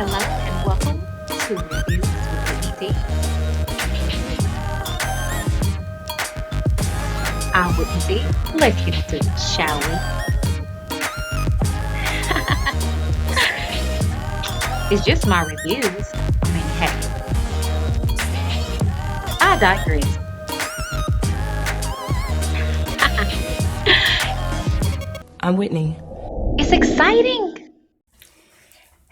Hello and welcome to Reviews with Whitney D. I'm Whitney D. Let's get into it, shall we? It's just my reviews. I mean, hey, I digress. I'm Whitney. It's exciting.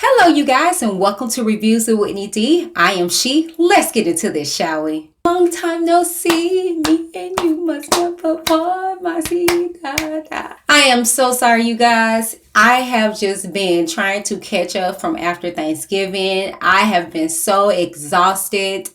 Hello, you guys, and welcome to Reviews with Whitney D. I am she. Let's get into this, shall we? Long time no see, me and you must never part my seed. I am so sorry, you guys. I have just been trying to catch up from after Thanksgiving. I have been so exhausted.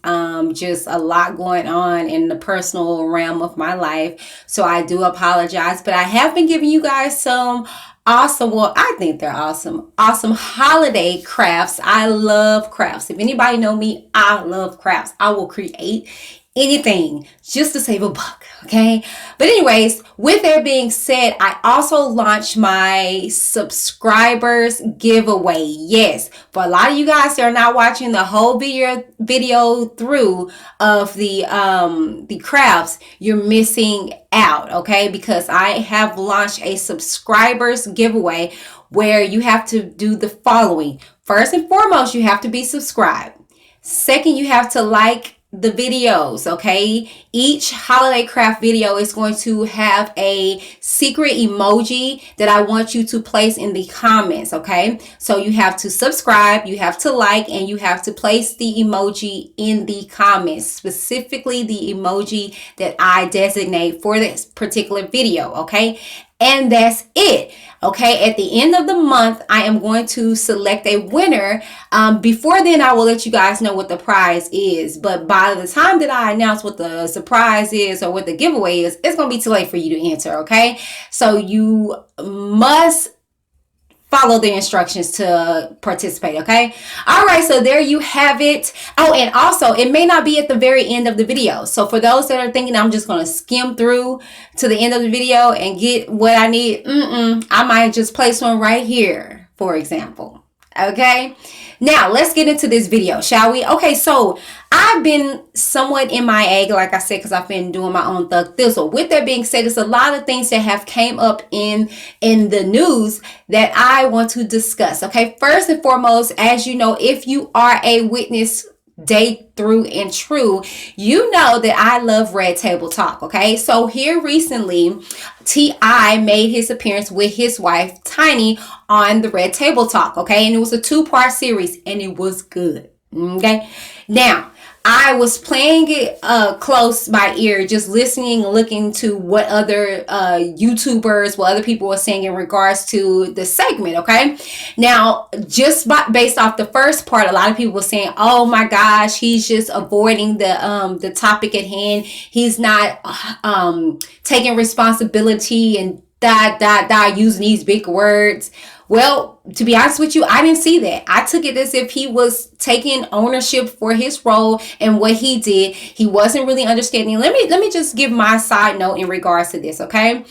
Just a lot going on in the personal realm of my life. So I do apologize, but I have been giving you guys some awesome, well, I think they're awesome holiday crafts. I love crafts. If anybody know me, I love crafts. I will create anything just to save a buck, okay? But anyways, with that being said, I also launched my subscribers giveaway. Yes, for a lot of you guys that are not watching the whole video through of the crafts, you're missing out, okay? Because I have launched a subscribers giveaway where you have to do the following. First and foremost, you have to be subscribed. Second, you have to like the videos, okay? Each holiday craft video is going to have a secret emoji that I want you to place in the comments, okay? So you have to subscribe, you have to like, and you have to place the emoji in the comments, specifically the emoji that I designate for this particular video, okay? And that's it. Okay, at the end of the month, I am going to select a winner. Before then, I will let you guys know what the prize is. But by the time that I announce what the surprise is or what the giveaway is, it's going to be too late for you to enter, okay? So you must follow the instructions to participate, okay? All right, so there you have it. Oh, and also, it may not be at the very end of the video. So for those that are thinking I'm just going to skim through to the end of the video and get what I need, I might just place one right here, for example. Okay, now let's get into this video, shall we? Okay, so I've been somewhat in my egg, like I said, because I've been doing my own thug thistle. With that being said, there's a lot of things that have came up in the news that I want to discuss. Okay, first and foremost, as you know, if you are a witness day through and true, you know that I love Red Table Talk. Okay, so here recently, T.I. made his appearance with his wife Tiny on the Red Table Talk. Okay, and it was a 2-part series and it was good. Okay, now I was playing it close by ear, just listening, looking to what other YouTubers, what other people were saying in regards to the segment, okay? Now, just based off the first part, a lot of people were saying, oh my gosh, he's just avoiding the topic at hand. He's not taking responsibility and using these big words. Well, to be honest with you, I didn't see that. I took it as if he was taking ownership for his role and what he did. He wasn't really understanding. Let me just give my side note in regards to this, okay?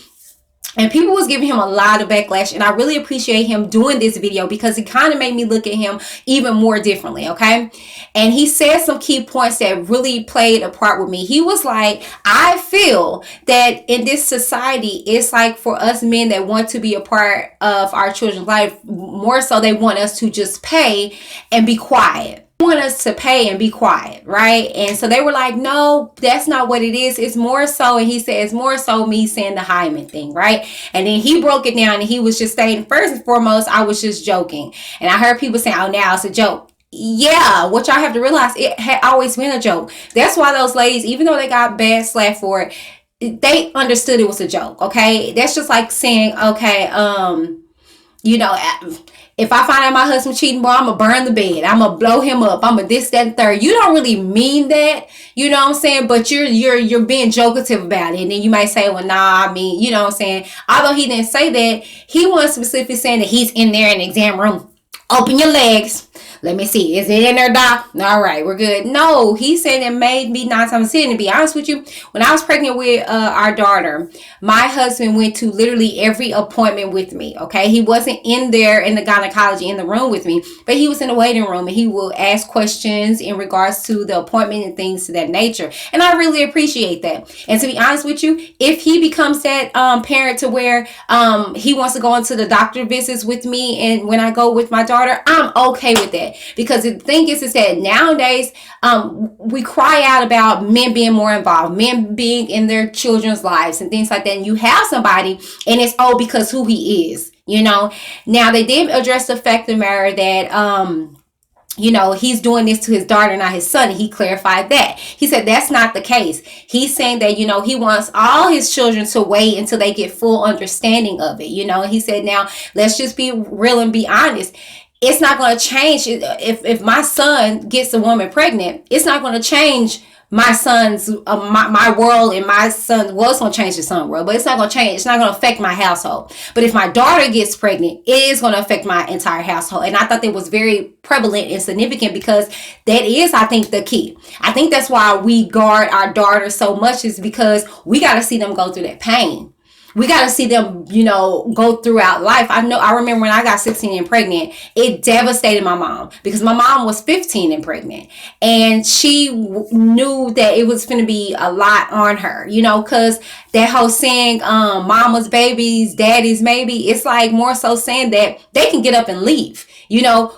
And people was giving him a lot of backlash, and I really appreciate him doing this video because it kind of made me look at him even more differently, okay? And he said some key points that really played a part with me. He was like, I feel that in this society, it's like for us men that want to be a part of our children's life, more so they want us to just pay and be quiet. Want us to pay and be quiet, right? And so they were like, no, that's not what it is. It's more so, and he said it's more so me saying the hymen thing, right? And then he broke it down and he was just stating, first and foremost, I was just joking. And I heard people saying, oh, now it's a joke. Yeah, what y'all have to realize, it had always been a joke. That's why those ladies, even though they got bad slack for it, they understood it was a joke, okay? That's just like saying, okay, you know, if I find out my husband cheating, boy, I'm going to burn the bed. I'm going to blow him up. I'm going to this, that, and third. You don't really mean that, you know what I'm saying? But you're being jokative about it. And then you might say, well, nah, I mean, you know what I'm saying? Although he didn't say that, he wasn't specifically saying that he's in there in the exam room. Open your legs. Let me see. Is it in there, doc? All right, we're good. No, he said it made me 9 times 10. To be honest with you, when I was pregnant with our daughter, my husband went to literally every appointment with me. Okay, he wasn't in there in the gynecology in the room with me, but he was in the waiting room, and he will ask questions in regards to the appointment and things to that nature. And I really appreciate that. And to be honest with you, if he becomes that parent to where he wants to go into the doctor visits with me, and when I go with my daughter, I'm okay with that. Because the thing is that nowadays we cry out about men being more involved, men being in their children's lives and things like that. And you have somebody, and it's because who he is, Now they did address the fact of the matter that he's doing this to his daughter, not his son. And he clarified that. He said that's not the case. He's saying that, he wants all his children to wait until they get full understanding of it. He said, now let's just be real and be honest. It's not going to change. If my son gets a woman pregnant, it's not going to change my son's my world, and my son, well, it's going to change his son's world, but it's not going to change. It's not going to affect my household. But if my daughter gets pregnant, it is going to affect my entire household. And I thought that was very prevalent and significant, because that is, I think, the key. I think that's why we guard our daughters so much, is because we got to see them go through that pain. We got to see them, go throughout life. I remember when I got 16 and pregnant, it devastated my mom, because my mom was 15 and pregnant, and she knew that it was going to be a lot on her, because that whole saying, mama's babies, daddy's maybe, it's like more so saying that they can get up and leave.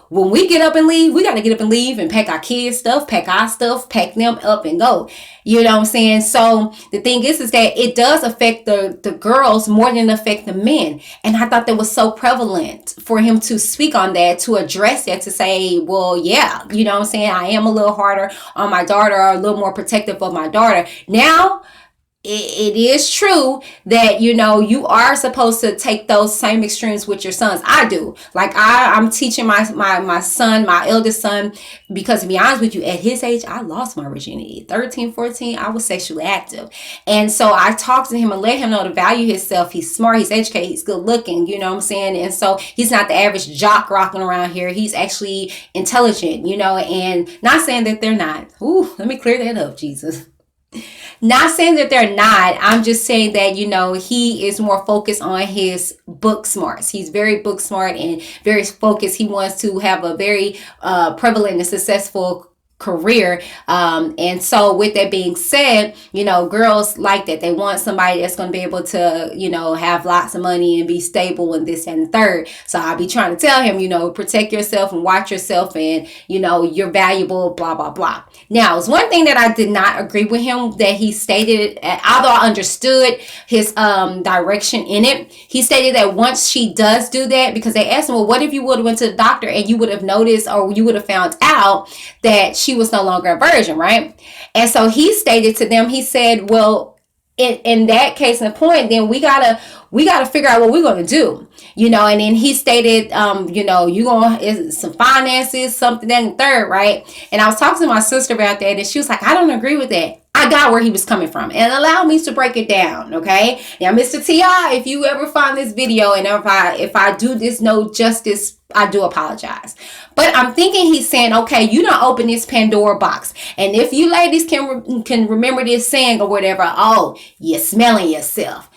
When we get up and leave, we got to get up and leave and pack our kids' stuff, pack our stuff, pack them up and go. You know what I'm saying? So the thing is that it does affect the girls more than it affect the men. And I thought that was so prevalent for him to speak on that, to address that, to say, well, yeah, you know what I'm saying? I am a little harder on my daughter, or a little more protective of my daughter. Now, it is true that, you are supposed to take those same extremes with your sons. I do. Like I'm teaching my son, my eldest son, because to be honest with you, at his age, I lost my virginity. 13, 14, I was sexually active. And so I talked to him and let him know to value himself. He's smart, he's educated, he's good looking, you know what I'm saying? And so he's not the average jock rocking around here. He's actually intelligent, and not saying that they're not. Ooh, let me clear that up, Jesus. Not saying that they're not. I'm just saying that, he is more focused on his book smarts. He's very book smart and very focused. He wants to have a very prevalent and successful career. And so with that being said, girls like that. They want somebody that's going to be able to, have lots of money and be stable and this and third. So I'll be trying to tell him, protect yourself and watch yourself, and, you're valuable, blah, blah, blah. Now, it's one thing that I did not agree with him that he stated, although I understood his direction in it. He stated that once she does do that, because they asked him, well, what if you would have went to the doctor and you would have noticed, or you would have found out that she was no longer a virgin, right? And so he stated to them, he said, well, in that case and point, then we gotta figure out what we're gonna do, and then he stated, you gonna some finances, something, that, and third, right? And I was talking to my sister about that, and she was like, I don't agree with that. I got where he was coming from, and allow me to break it down. Okay, now, Mr. T.I., if you ever find this video, and if I do this no justice, I do apologize. But I'm thinking he's saying, okay, you don't open this Pandora box, and if you ladies can remember this saying or whatever, oh, you're smelling yourself.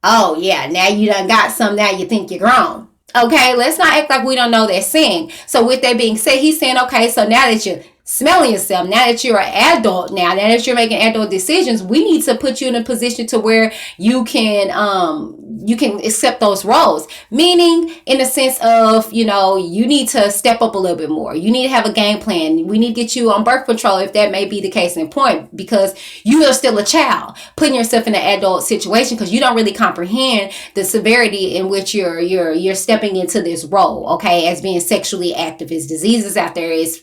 Oh yeah, now you done got some. Now you think you're grown. Okay, let's not act like we don't know that saying. So with that being said, he's saying, okay, so now that you're smelling yourself, now that you're an adult, now that you're making adult decisions, we need to put you in a position to where you can accept those roles. Meaning, in the sense of, you need to step up a little bit more. You need to have a game plan. We need to get you on birth control, if that may be the case in point, because you are still a child, putting yourself in an adult situation, because you don't really comprehend the severity in which you're stepping into this role, okay, as being sexually active. It's diseases out there. It's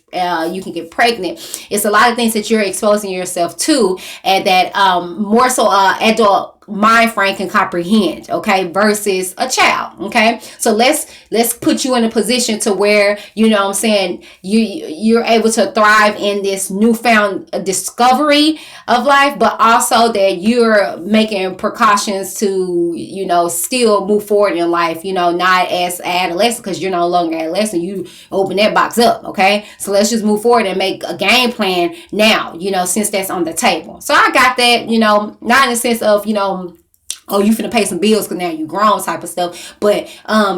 you can get pregnant. It's a lot of things that you're exposing yourself to, and that more so adult mind frame can comprehend, okay, versus a child. Okay, so let's put you in a position to where, you know what I'm saying, you're able to thrive in this newfound discovery of life, but also that you're making precautions to, you know, still move forward in life, you know, not as adolescent, because you're no longer adolescent. You open that box up. Okay, so let's just move forward and make a game plan now, you know, since that's on the table. So I got that, you know, not in the sense of, you know, oh, you finna pay some bills because now you grown type of stuff. But,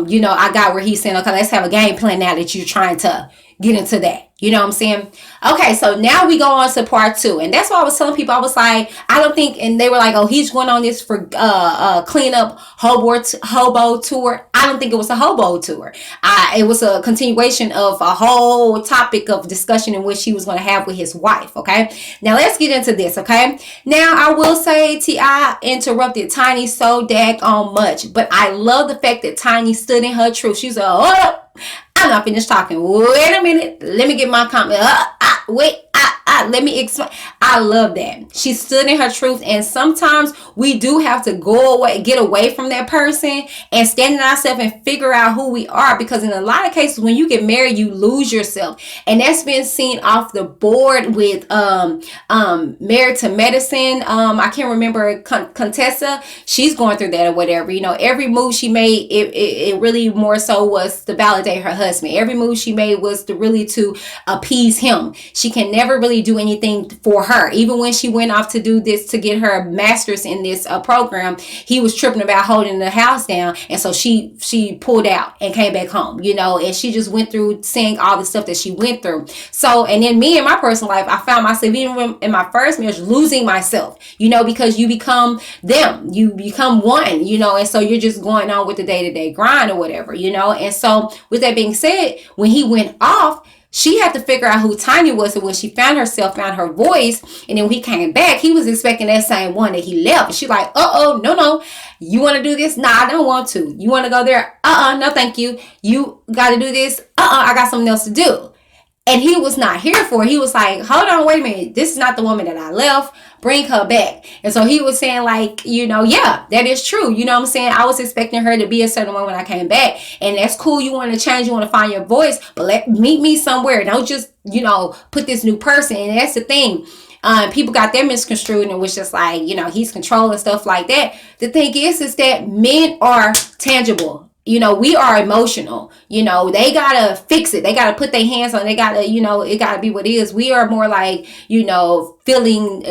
you know, I got where he's saying, okay, let's have a game plan now that you're trying to get into that. You know what I'm saying? Okay, so now we go on to part 2. And that's why I was telling people, I was like, I don't think, and they were like, oh, he's going on this for clean up hobo tour. I don't think it was a hobo tour. It was a continuation of a whole topic of discussion in which he was going to have with his wife. Okay, now let's get into this. Okay, now I will say T.I. interrupted Tiny so daggone much, but I love the fact that Tiny stood in her truth. She's like, oh, I'm not finished talking. Wait a minute. Let me get my comment. Let me explain. I love that. She stood in her truth. And sometimes we do have to go away, get away from that person and stand in ourselves and figure out who we are. Because in a lot of cases, when you get married, you lose yourself. And that's been seen off the board with Married to Medicine. I can't remember Contessa. She's going through that or whatever. You know, every move she made, it really more so was to validate her husband. Every move she made was to really to appease him. She can never really do anything for her. Even when she went off to do this, to get her master's in this program, he was tripping about holding the house down, and so she pulled out and came back home, you know, and she just went through saying all the stuff that she went through. So, and then me in my personal life, I found myself, even in my first marriage, losing myself, you know, because you become them, you become one, you know, and so you're just going on with the day-to-day grind or whatever, you know. And so with that being said, when he went off, she had to figure out who Tiny was. And when she found herself, found her voice, and then when he came back, he was expecting that same one that he left. And she's like, no. You want to do this? Nah, I don't want to. You want to go there? No, thank you. You got to do this? I got something else to do. And he was not here for it. He was like, hold on, wait a minute. This is not the woman that I left. Bring her back. And so he was saying, like, you know, yeah, that is true. You know what I'm saying? I was expecting her to be a certain way when I came back. And that's cool. You want to change. You want to find your voice. But meet me somewhere. Don't just, you know, put this new person. And that's the thing. People got that misconstrued, and it was just like, you know, he's controlling stuff like that. The thing is that men are tangible. You know, we are emotional. You know, they gotta fix it. They gotta put their hands on it. They gotta, you know, it gotta be what it is. We are more like, you know, feelings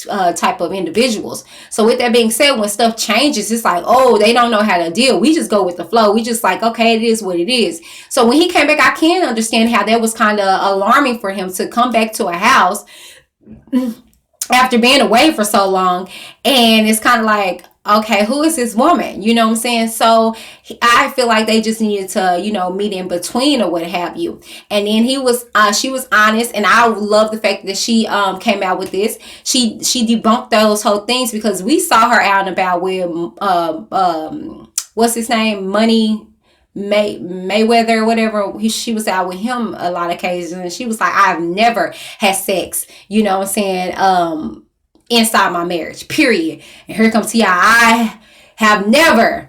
type of individuals. So with that being said, when stuff changes, it's like, oh, they don't know how to deal. We just go with the flow. We just like, okay, it is what it is. So when he came back, I can understand how that was kind of alarming for him to come back to a house after being away for so long. And it's kind of like, okay, who is this woman? You know what I'm saying? So I feel like they just needed to, you know, meet in between or what have you. And then she was honest, and I love the fact that she came out with this. She debunked those whole things, because we saw her out and about with what's his name, Mayweather or whatever. She was out with him a lot of occasions, and she was like, I've never had sex, you know what I'm saying, inside my marriage, period. And here comes T.I. I have never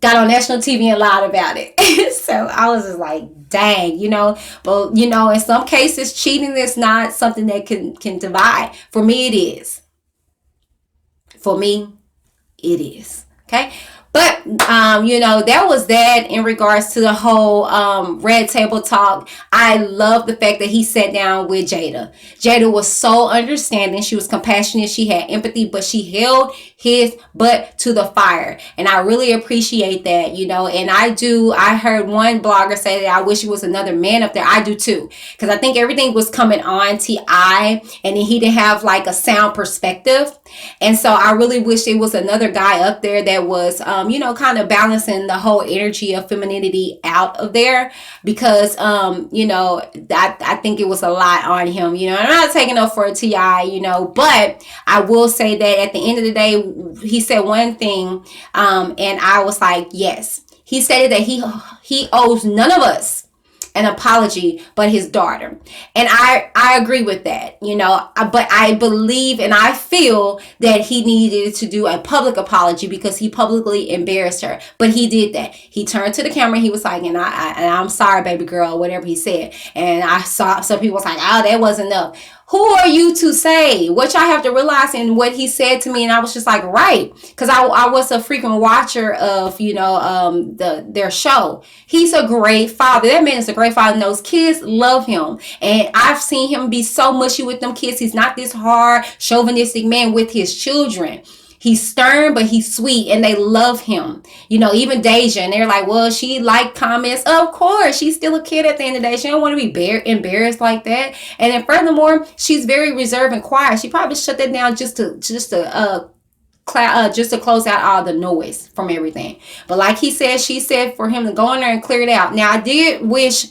got on national TV and lied about it. So I was just like, dang, you know. But, you know, in some cases, cheating is not something that can divide. For me, it is. For me, it is. Okay. But, you know, that was that in regards to the whole red table talk. I love the fact that he sat down with Jada. Jada was so understanding. She was compassionate. She had empathy, but she held his butt to the fire. And I really appreciate that, you know. And I heard one blogger say that I wish it was another man up there. I do too. Because I think everything was coming on T.I. and then he didn't have like a sound perspective. And so I really wish it was another guy up there that was, you know, kind of balancing the whole energy of femininity out of there, because, you know, I think it was a lot on him, you know. And I'm not taking up for T.I., you know, but I will say that at the end of the day, he said one thing, and I was like, yes. He stated that he owes none of us an apology but his daughter. And I agree with that, but I believe and I feel that he needed to do a public apology because he publicly embarrassed her. But he did that. He turned to the camera. He was like, and I'm sorry, baby girl, whatever he said. And I saw some people was like, oh, that wasn't enough. Who are you to say? What y'all have to realize in what he said to me, and I was just like, right, because I was a frequent watcher of their show. He's a great father. That man is a great father. And those kids love him, and I've seen him be so mushy with them kids. He's not this hard, chauvinistic man with his children. He's stern, but he's sweet, and they love him. Even Deja, and they're like, well, she liked comments. Of course, she's still a kid at the end of the day. She don't want to be embarrassed like that. And then furthermore, she's very reserved and quiet. She probably shut that down just to close out all the noise from everything. But like he said, she said for him to go in there and clear it out. Now, I did wish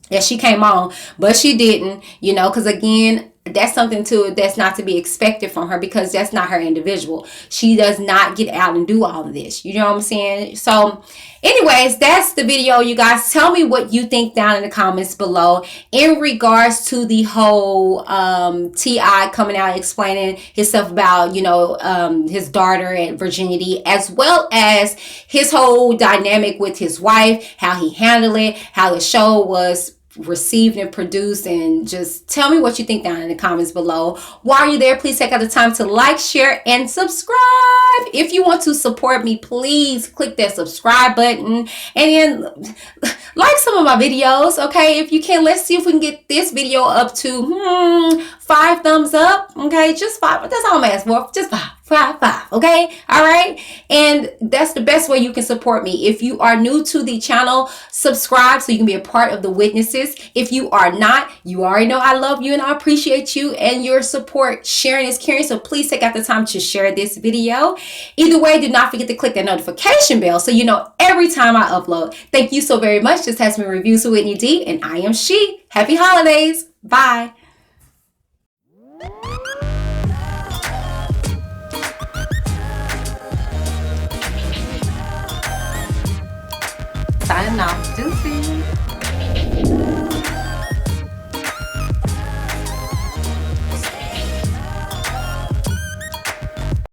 that she came on, but she didn't, because again, that's something that's not to be expected from her, because that's not her individual. She does not get out and do all of this. You know what I'm saying? So anyways, that's the video, you guys. Tell me what you think down in the comments below in regards to the whole T.I. coming out explaining himself about, his daughter and virginity, as well as his whole dynamic with his wife, how he handled it, how the show was received and produced. And just tell me what you think down in the comments below. While you're there, please take out the time to like, share, and subscribe. If you want to support me, please click that subscribe button and then like some of my videos. Okay, if you can, let's see if we can get this video up to 5 thumbs up. Okay, just 5. That's all I'm asking for. Just 5. Okay, all right. And that's the best way you can support me. If you are new to the channel, subscribe so you can be a part of the witnesses. If you are not, you already know I love you and I appreciate you and your support. Sharing is caring, so please take out the time to share this video. Either way, do not forget to click that notification bell so you know every time I upload. Thank you so very much. This has been Reviews with Whitney D, and I am She. Happy holidays. Bye. Signing off. Deuces.